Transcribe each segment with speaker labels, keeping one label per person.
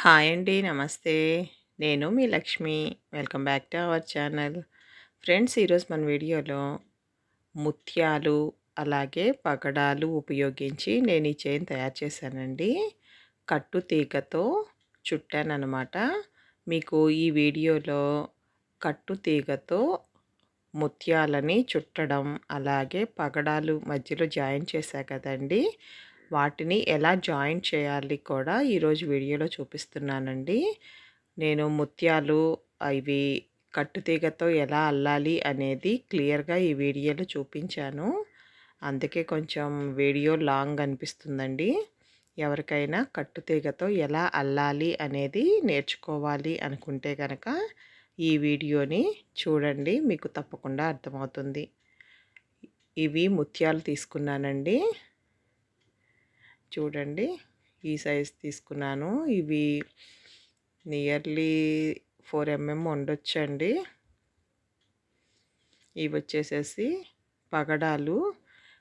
Speaker 1: Hi అండి. నమస్తే. నేను మీ Lakshmi. Welcome back to our channel. Friends, ఈరోజు మన వీడియోలో ముత్యాలు, అలాగే పగడాలు ఉపయోగించి నేను ఈ చైన్ తయారు చేశానండి. కట్టు తీగతో చుట్టాననమాట. మీకు ఈ వీడియోలో కట్టు తీగతో ముత్యాలని చుట్టడం, అలాగే పగడాలు మధ్యలో జాయిన్ చేశా కదండీ! వాటిని ఎలా జాయిన్ చేయాలి కూడా ఈరోజు వీడియోలో చూపిస్తున్నానండి. నేను ముత్యాలు ఇవి కట్టుతీగతో ఎలా అల్లాలి అనేది క్లియర్‌గా ఈ వీడియోలో చూపించాను. అందుకే కొంచెం వీడియో లాంగ్ అనిపిస్తుందండి. ఎవరికైనా కట్టుతీగతో ఎలా అల్లాలి అనేది నేర్చుకోవాలి అనుకుంటే గనక ఈ వీడియోని చూడండి. మీకు తప్పకుండా అర్థమవుతుంది. ఇవి ముత్యాలు తీసుకున్నానండి. చూడండి, ఈ సైజ్ తీసుకున్నాను. ఇవి నియర్లీ 4 mm ఉండొచ్చండి. ఇవి వచ్చేసేసి పగడాలు.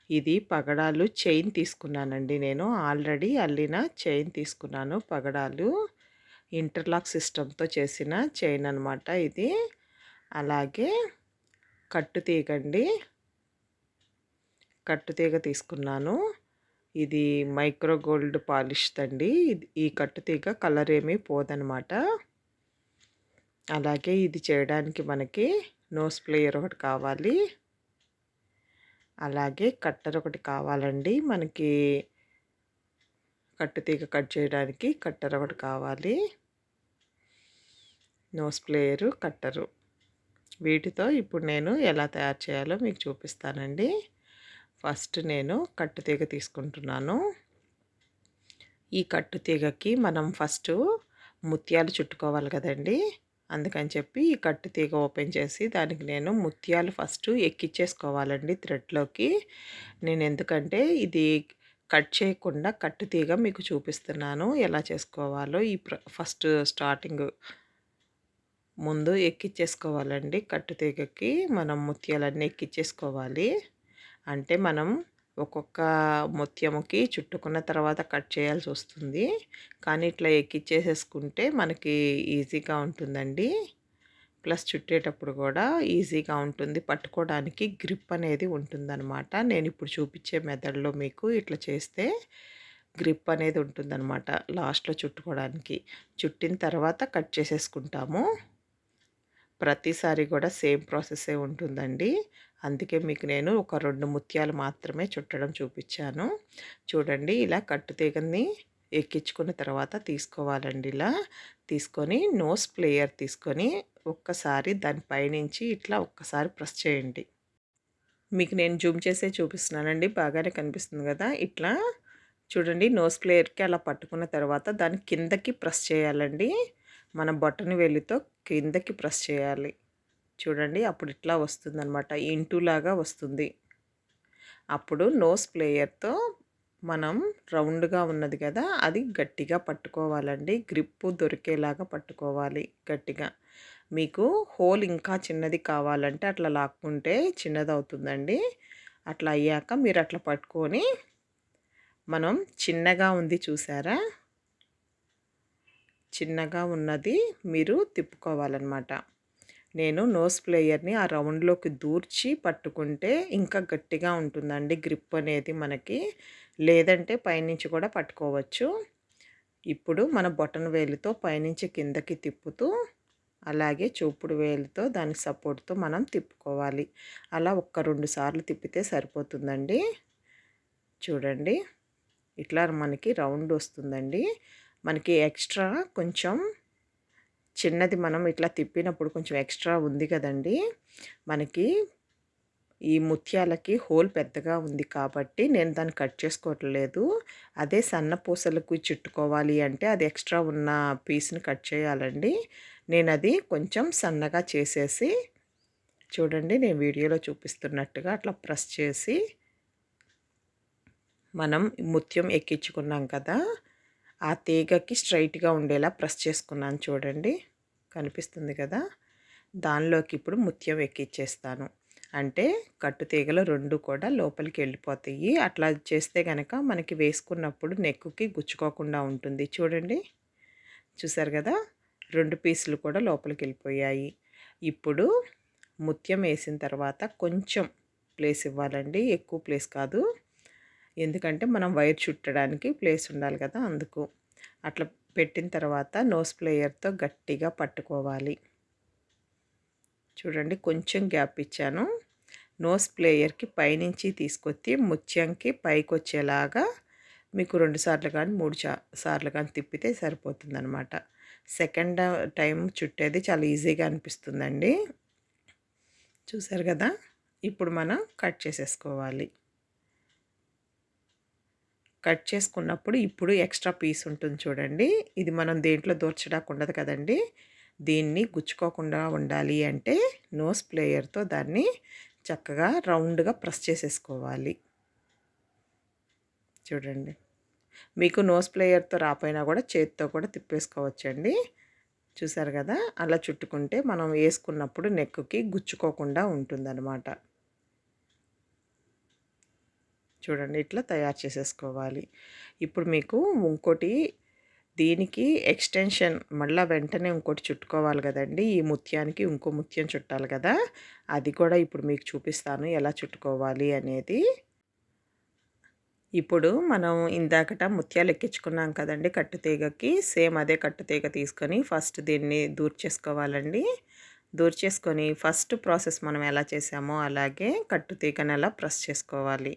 Speaker 1: ఇది పగడాలు చైన్ తీసుకున్నానండి. నేను ఆల్రెడీ అల్లిన చైన్ తీసుకున్నాను. పగడాలు ఇంటర్లాక్ సిస్టమ్తో చేసిన చైన్ అనమాట ఇది. అలాగే కట్టుతీగండి. కట్టుతీగ తీసుకున్నాను. ఇది మైక్రో గోల్డ్ పాలిష్‌దండి. ఈ కట్టుతీగ కలర్ ఏమీ పోదనమాట. అలాగే ఇది చేయడానికి మనకి నోస్ ప్లేయర్ ఒకటి కావాలి. అలాగే కట్టర్ ఒకటి కావాలండి. మనకి కట్టుతీగ కట్ చేయడానికి కట్టర్ ఒకటి కావాలి. నోస్ ప్లేయరు, కట్టరు. వీటితో ఇప్పుడు నేను ఎలా తయారు చేయాలో మీకు చూపిస్తానండి. ఫస్ట్ నేను కట్టుతీగ తీసుకుంటున్నాను. ఈ కట్టుతీగకి మనం ఫస్ట్ ముత్యాలు చుట్టుకోవాలి కదండి. అందుకని చెప్పి ఈ కట్టుతీగ ఓపెన్ చేసి దానికి నేను ముత్యాలు ఫస్ట్ ఎక్కించేసుకోవాలండి థ్రెడ్లోకి. నేను ఎందుకంటే ఇది కట్ చేయకుండా కట్టుతీగ మీకు చూపిస్తున్నాను ఎలా చేసుకోవాలో. ఫస్ట్ స్టార్టింగ్ ముందు ఎక్కించేసుకోవాలండి. కట్టుతీగకి మనం ముత్యాలన్నీ ఎక్కించేసుకోవాలి. అంటే మనం ఒక్కొక్క ముత్యముకి చుట్టుకున్న తర్వాత కట్ చేయాల్సి వస్తుంది. కానీ ఇట్లా ఎక్కిచ్చేసేసుకుంటే మనకి ఈజీగా ఉంటుందండి. ప్లస్ చుట్టేటప్పుడు కూడా ఈజీగా ఉంటుంది. పట్టుకోవడానికి గ్రిప్ అనేది ఉంటుందన్నమాట. నేను ఇప్పుడు చూపించే మెథడ్లో మీకు ఇట్లా చేస్తే గ్రిప్ అనేది ఉంటుందన్నమాట. లాస్ట్లో చుట్టుకోవడానికి. చుట్టిన తర్వాత కట్ చేసేసుకుంటాము. ప్రతిసారి కూడా సేమ్ ప్రాసెసే ఉంటుందండి. అందుకే మీకు నేను ఒక 2 ముత్యాలు మాత్రమే చుట్టడం చూపించాను. చూడండి, ఇలా కట్టుతీగని ఎక్కించుకున్న తర్వాత తీసుకోవాలండి. ఇలా తీసుకొని నోస్ ప్లేయర్ తీసుకొని ఒక్కసారి దాని పైనుంచి ఇట్లా ఒక్కసారి ప్రెస్ చేయండి. మీకు నేను జూమ్ చేసే చూపిస్తున్నానండి. బాగానే కనిపిస్తుంది కదా. ఇట్లా చూడండి, నోస్ ప్లేయర్కి అలా పట్టుకున్న తర్వాత దాని కిందకి ప్రెస్ చేయాలండి. మన బొటన వేలితో కిందకి ప్రెస్ చేయాలి. చూడండి, అప్పుడు ఇట్లా వస్తుందన్నమాట. ఇంటూలాగా వస్తుంది. అప్పుడు నోస్ ప్లేయర్తో మనం రౌండ్గా ఉన్నది కదా, అది గట్టిగా పట్టుకోవాలండి. గ్రిప్పు దొరికేలాగా పట్టుకోవాలి గట్టిగా. మీకు హోల్ ఇంకా చిన్నది కావాలంటే అట్లా లాక్కుంటే చిన్నది అవుతుందండి. అట్లా అయ్యాక మీరు అట్లా పట్టుకొని మనం చిన్నగా ఉంది చూసారా, చిన్నగా ఉన్నది మీరు తిప్పుకోవాలన్నమాట. నేను నోస్ ప్లేయర్ని ఆ రౌండ్లోకి దూర్చి పట్టుకుంటే ఇంకా గట్టిగా ఉంటుందండి గ్రిప్ అనేది మనకి. లేదంటే పైనుంచి కూడా పట్టుకోవచ్చు. ఇప్పుడు మన బొటన వేలుతో పైనుంచి కిందకి తిప్పుతూ, అలాగే చూపుడు వేలుతో దాని సపోర్ట్తో మనం తిప్పుకోవాలి. అలా 1-2 సార్లు తిప్పితే సరిపోతుందండి. చూడండి, ఇట్లా మనకి రౌండ్ వస్తుందండి. మనకి ఎక్స్ట్రా కొంచెం చిన్నది మనం ఇట్లా తిప్పినప్పుడు కొంచెం ఎక్స్ట్రా ఉంది కదండి. మనకి ఈ ముత్యాలకి హోల్ పెద్దగా ఉంది కాబట్టి నేను దాన్ని కట్ చేసుకోవట్లేదు. అదే సన్న పూసలకు చుట్టుకోవాలి అంటే అది ఎక్స్ట్రా ఉన్న పీస్ని కట్ చేయాలండి. నేను అది కొంచెం సన్నగా చేసేసి, చూడండి నేను వీడియోలో చూపిస్తున్నట్టుగా అట్లా ప్రెస్ చేసి మనం ముత్యం ఎక్కించుకున్నాం కదా, ఆ తీగకి స్ట్రైట్గా ఉండేలా ప్రెస్ చేసుకున్నాను. చూడండి, కనిపిస్తుంది కదా. దానిలోకి ఇప్పుడు ముత్యం ఎక్కిచ్చేస్తాను. అంటే కట్టుతీగలు 2 కూడా లోపలికి వెళ్ళిపోతాయి. అట్లా చేస్తే కనుక మనకి వేసుకున్నప్పుడు నెక్కుకి గుచ్చుకోకుండా ఉంటుంది. చూడండి, చూసారు కదా, 2 పీసులు కూడా లోపలికి వెళ్ళిపోయాయి. ఇప్పుడు ముత్యం వేసిన తర్వాత కొంచెం ప్లేస్ ఇవ్వాలండి, ఎక్కువ ప్లేస్ కాదు. ఎందుకంటే మనం వైర్ చుట్టడానికి ప్లేస్ ఉండాలి కదా, అందుకు. అట్లా పెట్టిన తర్వాత నోస్ ప్లేయర్తో గట్టిగా పట్టుకోవాలి. చూడండి, కొంచెం గ్యాప్ ఇచ్చాను. నోస్ ప్లేయర్కి పైనుంచి తీసుకొచ్చి ముత్యంకి పైకి వచ్చేలాగా మీకు 2 సార్లు కానీ 3 సార్లు కానీ తిప్పితే సరిపోతుందనమాట. సెకండ్ టైం చుట్టేది చాలా ఈజీగా అనిపిస్తుందండి. చూసారు కదా, ఇప్పుడు మనం కట్ చేసేసుకోవాలి. కట్ చేసుకున్నప్పుడు ఇప్పుడు ఎక్స్ట్రా పీస్ ఉంటుంది చూడండి, ఇది మనం దేంట్లో దూర్చడానికి ఉండదు కదండి. దీన్ని గుచ్చుకోకుండా ఉండాలి అంటే నోస్ ప్లేయర్తో దాన్ని చక్కగా రౌండ్గా ప్రెస్ చేసేసుకోవాలి. చూడండి, మీకు నోస్ ప్లేయర్తో రాపోయినా కూడా చేతితో కూడా తిప్పేసుకోవచ్చండి. చూసారు కదా, అలా చుట్టుకుంటే మనం వేసుకున్నప్పుడు నెక్కి గుచ్చుకోకుండా ఉంటుందన్నమాట. చూడండి, ఇట్లా తయారు చేసేసుకోవాలి. ఇప్పుడు మీకు ఇంకోటి, దీనికి ఎక్స్టెన్షన్ మళ్ళీ వెంటనే ఇంకోటి చుట్టుకోవాలి కదండి. ఈ ముత్యానికి ఇంకో ముత్యం చుట్టాలి కదా, అది కూడా ఇప్పుడు మీకు చూపిస్తాను ఎలా చుట్టుకోవాలి అనేది. ఇప్పుడు మనం ఇందాకట ముత్యాలు ఎక్కించుకున్నాం కదండి కట్టుతీగకి, సేమ్ అదే కట్టుతీగ తీసుకొని ఫస్ట్ దీన్ని దూర్చేసుకోవాలండి. దూర్చేసుకొని ఫస్ట్ ప్రాసెస్ మనం ఎలా చేసామో అలాగే కట్టుతీగని అలా ప్రెస్ చేసుకోవాలి.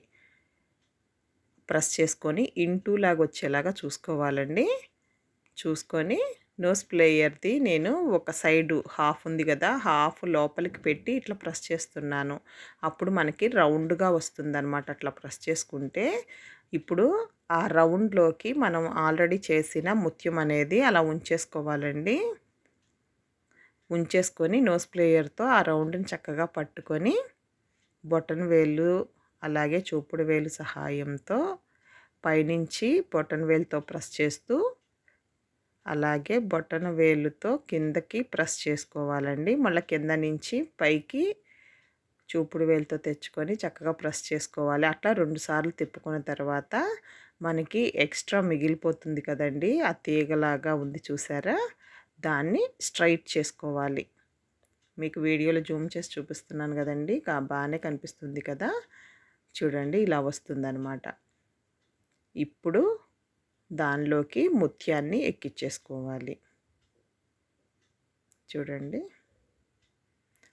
Speaker 1: ప్రెస్ చేసుకొని ఇంటూ లాగా వచ్చేలాగా చూసుకోవాలండి. చూసుకొని నోస్ ప్లేయర్ది నేను ఒక సైడు హాఫ్ ఉంది కదా, హాఫ్ లోపలికి పెట్టి ఇట్లా ప్రెస్ చేస్తున్నాను. అప్పుడు మనకి రౌండ్గా వస్తుందన్నమాట. అట్లా ప్రెస్ చేసుకుంటే ఇప్పుడు ఆ రౌండ్లోకి మనం ఆల్రెడీ చేసిన ముత్యం అనేది అలా ఉంచేసుకోవాలండి. ఉంచేసుకొని నోస్ ప్లేయర్తో ఆ రౌండ్ని చక్కగా పట్టుకొని బొటన వేలు అలాగే చూపుడు వేలు సహాయంతో పైనుంచి బొటన వేలుతో ప్రెస్ చేస్తూ అలాగే బొటన వేలుతో కిందకి ప్రెస్ చేసుకోవాలండి. మళ్ళీ కింద నుంచి పైకి చూపుడు వేలుతో తెచ్చుకొని చక్కగా ప్రెస్ చేసుకోవాలి. అట్లా 2 సార్లు తిప్పుకున్న తర్వాత మనకి ఎక్స్ట్రా మిగిలిపోతుంది కదండి, ఆ తీగలాగా ఉంది చూసారా, దాన్ని స్ట్రైట్ చేసుకోవాలి. మీకు వీడియోలో జూమ్ చేసి చూపిస్తున్నాను కదండి, బాగానే కనిపిస్తుంది కదా. చూడండి, ఇలా వస్తుందన్నమాట. ఇప్పుడు దానిలోకి ముత్యాన్ని ఎక్కించేసుకోవాలి. చూడండి,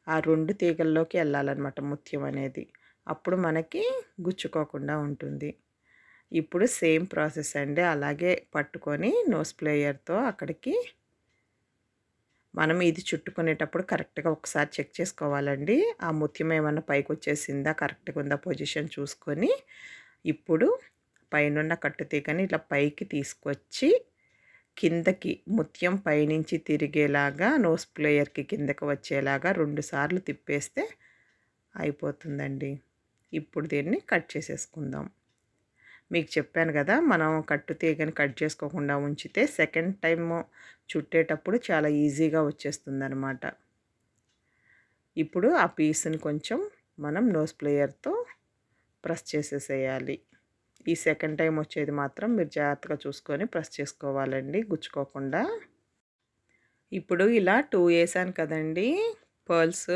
Speaker 1: ఆ 2 తీగల్లోకి వెళ్ళాలన్నమాట ముత్యం అనేది, అప్పుడు మనకి గుచ్చుకోకుండా ఉంటుంది. ఇప్పుడు సేమ్ ప్రాసెస్ అండి, అలాగే పట్టుకొని నోస్ ప్లేయర్తో అక్కడికి మనం ఇది చుట్టుకునేటప్పుడు కరెక్ట్గా ఒకసారి చెక్ చేసుకోవాలండి. ఆ ముత్యం ఏమన్నా పైకి వచ్చేసిందా, కరెక్ట్గా ఉందా పొజిషన్ చూసుకొని ఇప్పుడు పైనున్న కట్టుతీగని ఇట్లా పైకి తీసుకొచ్చి కిందకి ముత్యం పైనుంచి తిరిగేలాగా నోస్ ప్లేయర్కి కిందకి వచ్చేలాగా 2 సార్లు తిప్పేస్తే అయిపోతుందండి. ఇప్పుడు దీన్ని కట్ చేసేసుకుందాం. మీకు చెప్పాను కదా, మనం కట్టుతీగని కట్ చేసుకోకుండా ఉంచితే సెకండ్ టైము చుట్టేటప్పుడు చాలా ఈజీగా వచ్చేస్తుందన్నమాట. ఇప్పుడు ఆ పీస్ని కొంచెం మనం నోస్ ప్లేయర్తో ప్రెస్ చేసేసేయాలి. ఈ సెకండ్ టైం వచ్చేది మాత్రం మీరు జాగ్రత్తగా చూసుకొని ప్రెస్ చేసుకోవాలండి, గుచ్చుకోకుండా. ఇప్పుడు ఇలా 2 వేసాను కదండి పర్ల్స్,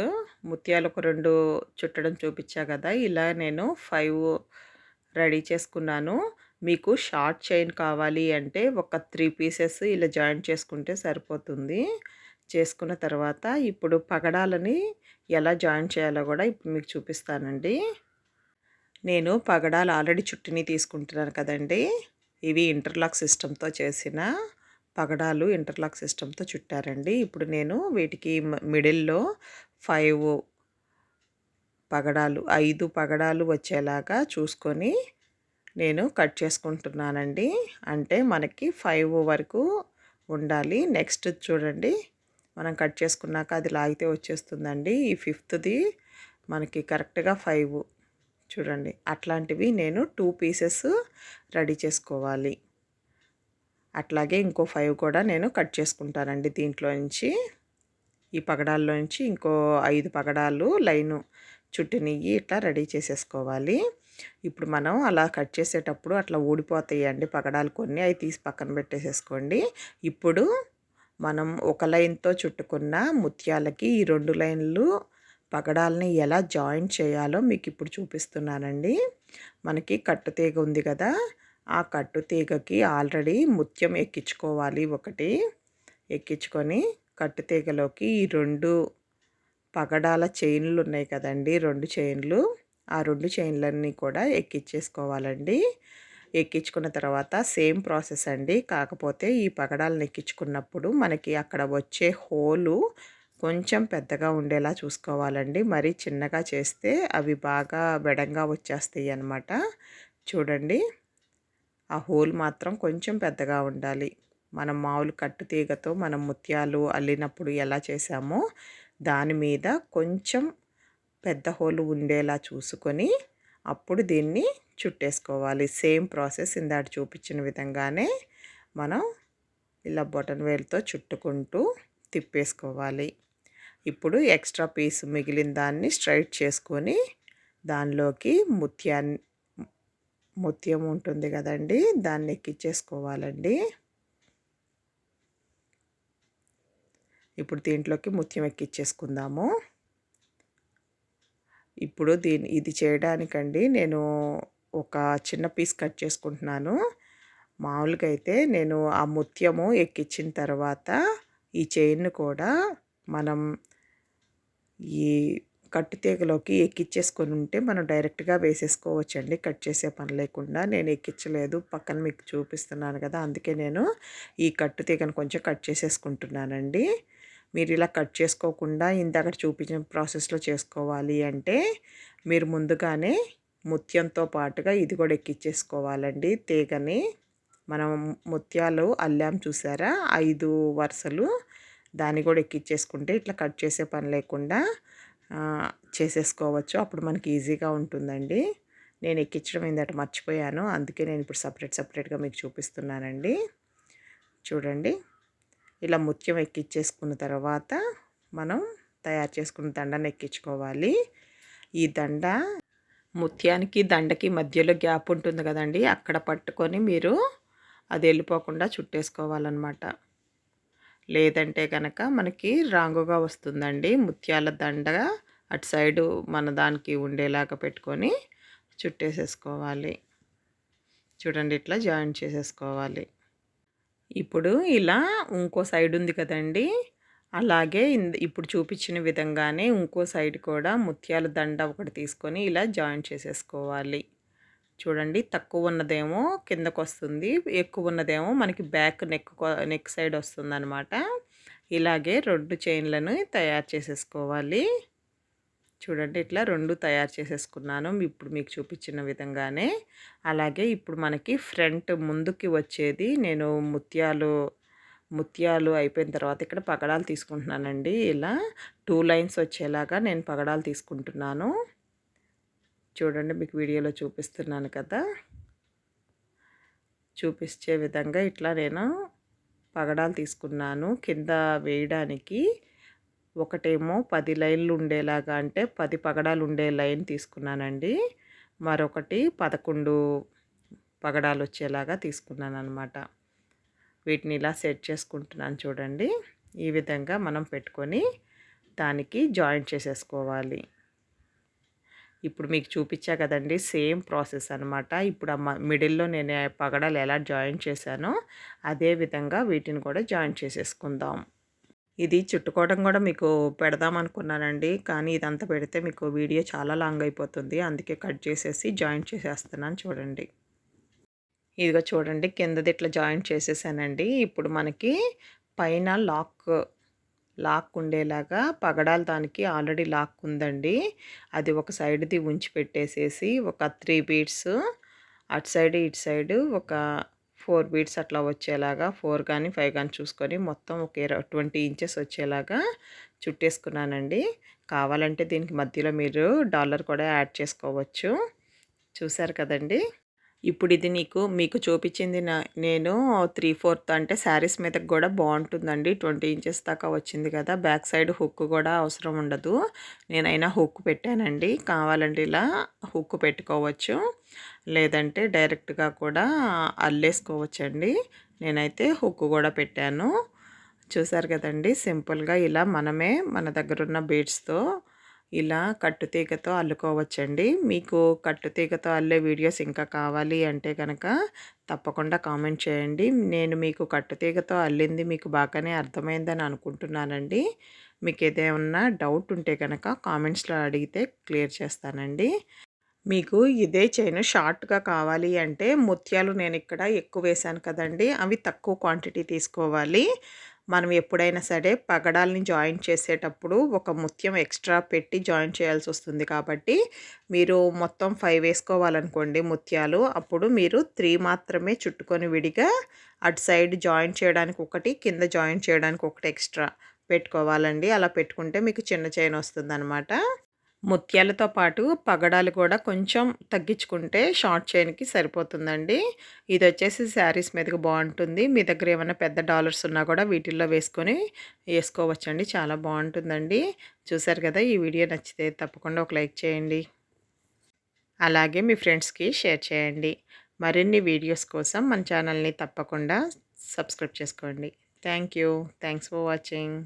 Speaker 1: ముత్యాలు ఒక 2 చుట్టడం చూపించా కదా, ఇలా నేను 5 రెడీ చేసుకున్నాను. మీకు షార్ట్ చైన్ కావాలి అంటే ఒక 3 పీసెస్ ఇలా జాయింట్ చేసుకుంటే సరిపోతుంది. చేసుకున్న తర్వాత ఇప్పుడు పగడాలని ఎలా జాయిన్ చేయాలో కూడా ఇప్పుడు మీకు చూపిస్తానండి. నేను పగడాలు ఆల్రెడీ చుట్టిని తీసుకుంటున్నాను కదండి, ఇవి ఇంటర్లాక్ సిస్టంతో చేసిన పగడాలు, ఇంటర్లాక్ సిస్టంతో చుట్టారండి. ఇప్పుడు నేను వీటికి మిడిల్లో 5 పగడాలు 5 పగడాలు వచ్చేలాగా చూసుకొని నేను కట్ చేసుకుంటున్నానండి. అంటే మనకి 5 వరకు ఉండాలి. నెక్స్ట్ చూడండి, మనం కట్ చేసుకున్నాక అది లాగితే వచ్చేస్తుందండి. ఈ 5థ్ది మనకి కరెక్ట్గా 5 చూడండి, అట్లాంటివి నేను 2 పీసెస్ రెడీ చేసుకోవాలి. అట్లాగే ఇంకో 5 కూడా నేను కట్ చేసుకుంటానండి. దీంట్లో నుంచి ఈ పగడాల్లో నుంచి ఇంకో 5 పగడాలు లైను చుట్టినవి ఇట్లా రెడీ చేసేసుకోవాలి. ఇప్పుడు మనం అలా కట్ చేసేటప్పుడు అట్లా ఊడిపోతాయండి పగడాలు కొన్ని, అవి తీసి పక్కన పెట్టేసేసుకోండి. ఇప్పుడు మనం ఒక లైన్‌తో చుట్టుకున్న ముత్యాలకి ఈ 2 లైన్‌లు పగడాలని ఎలా జాయిన్ చేయాలో మీకిప్పుడు చూపిస్తున్నానండి. మనకి కట్టుతీగ ఉంది కదా! ఆ కట్టుతీగకి ఆల్రెడీ ముత్యం ఎక్కించుకోవాలి ఒకటి. ఎక్కించుకొని కట్టుతీగలోకి ఈ 2 పగడాల చైన్‌లు ఉన్నాయి కదండీ! 2 చైన్‌లు. ఆ 2 చైన్‌లన్నీ కూడా ఎక్కించేసుకోవాలండి. ఎక్కించుకున్న తర్వాత సేమ్ ప్రాసెస్ అండి. కాకపోతే ఈ పగడాలను ఎక్కించుకున్నప్పుడు మనకి అక్కడ వచ్చే హోలు కొంచెం పెద్దగా ఉండేలా చూసుకోవాలండి. మరీ చిన్నగా చేస్తే అవి బాగా బెడంగా వచ్చేస్తాయన్నమాట. చూడండి. ఆ హోల్ మాత్రం కొంచెం పెద్దగా ఉండాలి. మనం మామూలు కట్టుతీగతో మనం ముత్యాలు అల్లినప్పుడు ఎలా చేసామో దాని మీద కొంచెం పెద్ద హోల్ ఉండేలా చూసుకొని అప్పుడు దీన్ని చుట్టేసుకోవాలి. సేమ్ ప్రాసెస్ ఇందాక చూపించిన విధంగానే మనం ఇలా బొటన వేలుతో చుట్టుకుంటూ తిప్పేసుకోవాలి. ఇప్పుడు ఎక్స్ట్రా పీస్ మిగిలిన దాన్ని స్ట్రైట్ చేసుకొని దానిలోకి ముత్యం ఉంటుంది కదండి, దాన్ని ఎక్కించేసుకోవాలండి. ఇప్పుడు దీంట్లోకి ముత్యం ఎక్కించేసుకుందాము. ఇప్పుడు ఇది చేయడానికండి నేను ఒక చిన్న పీస్ కట్ చేసుకుంటున్నాను. మామూలుగా అయితే నేను ఆ ముత్యము ఎక్కించిన తర్వాత ఈ చైన్‌ను కూడా మనం ఈ కట్టుతీగలోకి ఎక్కించేసుకొని ఉంటే మనం డైరెక్ట్‌గా వేసేసుకోవచ్చండి, కట్ చేసే పని లేకుండా. నేను ఎక్కించలేదు, పక్కన మీకు చూపిస్తున్నాను కదా! అందుకే నేను ఈ కట్టుతీగను కొంచెం కట్ చేసేసుకుంటున్నానండి. మీరు ఇలా కట్ చేసుకోకుండా ఇందాక చూపించిన ప్రాసెస్‌లో చేసుకోవాలి అంటే మీరు ముందుగానే ముత్యంతో పాటుగా ఇది కూడా ఎక్కించేసుకోవాలండి తీగని. మనం ముత్యాలు అల్లాం చూసారా 5 వరుసలు, దాన్ని కూడా ఎక్కించేసుకుంటే ఇట్లా కట్ చేసే పని లేకుండా చేసేసుకోవచ్చు. అప్పుడు మనకి ఈజీగా ఉంటుందండి. నేను ఎక్కించడం ఇందాక మర్చిపోయాను, అందుకే నేను ఇప్పుడు సపరేట్‌గా మీకు చూపిస్తున్నానండి. చూడండి. ఇలా ముత్యం ఎక్కించేసుకున్న తర్వాత మనం తయారు చేసుకున్న దండను ఎక్కించుకోవాలి. ఈ దండ ముత్యానికి దండకి మధ్యలో గ్యాప్ ఉంటుంది కదండి, అక్కడ పట్టుకొని మీరు అది వెళ్ళిపోకుండా చుట్టేసుకోవాలన్నమాట. లేదంటే కనుక మనకి రాంగుగా వస్తుందండి. ముత్యాల దండ అటు సైడు మన దానికి ఉండేలాగా పెట్టుకొని చుట్టేసేసుకోవాలి. చూడండి, ఇట్లా జాయిన్ చేసేసుకోవాలి. ఇప్పుడు ఇలా ఇంకో సైడ్ ఉంది కదండి, అలాగే ఇప్పుడు చూపించిన విధంగానే ఇంకో సైడ్ కూడా ముత్యాల దండ ఒకటి తీసుకొని ఇలా జాయిన్ చేసేసుకోవాలి. చూడండి, తక్కువ ఉన్నదేమో కిందకు వస్తుంది, ఎక్కువ ఉన్నదేమో మనకి బ్యాక్ నెక్ సైడ్ వస్తుందన్నమాట. ఇలాగే 2 చైన్లను తయారు చేసేసుకోవాలి. చూడండి, ఇట్లా 2 తయారు చేసేసుకున్నాను ఇప్పుడు మీకు చూపించిన విధంగానే. అలాగే ఇప్పుడు మనకి ఫ్రంట్ ముందుకి వచ్చేది నేను ముత్యాలు అయిపోయిన తర్వాత ఇక్కడ పగడాలు తీసుకుంటున్నానండి. ఇలా 2 లైన్స్ వచ్చేలాగా నేను పగడాలు తీసుకుంటున్నాను. చూడండి, మీకు వీడియోలో చూపిస్తున్నాను కదా, చూపించే విధంగా ఇట్లా నేను పగడాలు తీసుకున్నాను. కింద వేయడానికి ఒకటేమో 10 లైన్లు ఉండేలాగా, అంటే 10 పగడాలు ఉండే లైన్ తీసుకున్నానండి. మరొకటి 11 పగడాలు వచ్చేలాగా తీసుకున్నాను అనమాట. వీటిని ఇలా సెట్ చేసుకుంటున్నాను చూడండి. ఈ విధంగా మనం పెట్టుకొని దానికి జాయింట్ చేసేసుకోవాలి. ఇప్పుడు మీకు చూపించా కదండి, సేమ్ ప్రాసెస్ అనమాట. ఇప్పుడు మిడిల్లో నేను పగడాలు ఎలా జాయింట్ చేశానో అదే విధంగా వీటిని కూడా జాయింట్ చేసేసుకుందాం. ఇది చుట్టుకోవడం కూడా మీకు పెడదాం అనుకున్నానండి, కానీ ఇదంతా పెడితే మీకు వీడియో చాలా లాంగ్ అయిపోతుంది. అందుకే కట్ చేసేసి జాయింట్ చేసేస్తున్నాను చూడండి. ఇదిగో చూడండి, కిందది ఇట్లా జాయింట్ చేసేసానండి. ఇప్పుడు మనకి పైన లాక్ ఉండేలాగా పగడాలు దానికి ఆల్రెడీ లాక్ ఉందండి. అది ఒక సైడ్ది ఉంచి పెట్టేసేసి ఒక 3 బీడ్స్ అటు సైడ్ ఇటు సైడ్ ఒక 4 బీడ్స్ అట్లా వచ్చేలాగా, 4 కానీ 5 కానీ చూసుకొని మొత్తం ఒక 20 ఇంచెస్ వచ్చేలాగా చుట్టేసుకున్నానండి. కావాలంటే దీనికి మధ్యలో మీరు డాలర్ కూడా యాడ్ చేసుకోవచ్చు. చూసారు కదండి. ఇప్పుడు ఇది మీకు చూపించింది నేను 3/4 అంటే శారీస్ మీదకి కూడా బాగుంటుందండి. 20 ఇంచెస్ దాకా వచ్చింది కదా, బ్యాక్ సైడ్ హుక్ కూడా అవసరం ఉండదు. నేనైనా హుక్ పెట్టానండి, కావాలంటే ఇలా హుక్ పెట్టుకోవచ్చు, లేదంటే డైరెక్ట్గా కూడా అల్లేసుకోవచ్చండి. నేనైతే హుక్ కూడా పెట్టాను. చూసారు కదండీ! సింపుల్‌గా ఇలా మనమే మన దగ్గరున్న బీడ్స్‌తో ఇలా కట్టుతీగతో అల్లుకోవచ్చండి. మీకు కట్టుతీగతో అల్లే వీడియోస్ ఇంకా కావాలి అంటే గనక తప్పకుండా కామెంట్ చేయండి. నేను మీకు కట్టుతీగతో అల్లింది మీకు బాగానే అర్థమైందని అనుకుంటున్నానండి. మీకేదేమన్నా డౌట్ ఉంటే గనక కామెంట్స్‌లో అడిగితే క్లియర్ చేస్తానండి. మీకు ఇదే చైను షార్ట్‌గా కావాలి అంటే ముత్యాలు నేనిక్కడ ఎక్కువేశాను కదండీ! అవి తక్కువ క్వాంటిటీ తీసుకోవాలి. మనం ఎప్పుడైనా సరే పగడాల్ని జాయింట్ చేసేటప్పుడు ఒక ముత్యం ఎక్స్‌ట్రా పెట్టి జాయింట్ చేయాల్సొస్తుంది కాబట్టి, మీరు మొత్తం 5 వేసుకోవాలనుకోండి ముత్యాలు, అప్పుడు మీరు 3 మాత్రమే చుట్టుకొని విడిగా అటు సైడ్ జాయింట్ చేయడానికి ఒకటి, కింద జాయింట్ చేయడానికి ఒకటి ఎక్స్‌ట్రా పెట్టుకోవాలండి. అలా పెట్టుకుంటే మీకు చిన్న చైనొస్తుందనమాట. ముత్యాలతో పాటు పగడాలు కూడా కొంచెం తగ్గించుకుంటే షార్ట్ చైన్‌కి సరిపోతుందండి. ఇదొచ్చేసి శారీస్ మీదకి బావుంటుంది. మీ దగ్గర ఏమన్నా పెద్ద డాలర్స్ ఉన్నా కూడా వీటిల్లో వేసుకొని ఏసుకోవచ్చండి. చాలా బావుంటుందండి. చూసారు కదా! ఈ వీడియో నచ్చితే తప్పకుండా ఒక లైక్ చేయండి. అలాగే మీ ఫ్రెండ్స్‌కి షేర్ చేయండి. మరిన్ని వీడియోస్ కోసం మన ఛానల్‌ని తప్పకుండా సబ్స్క్రైబ్ చేసుకోండి. Thank you. Thanks for watching.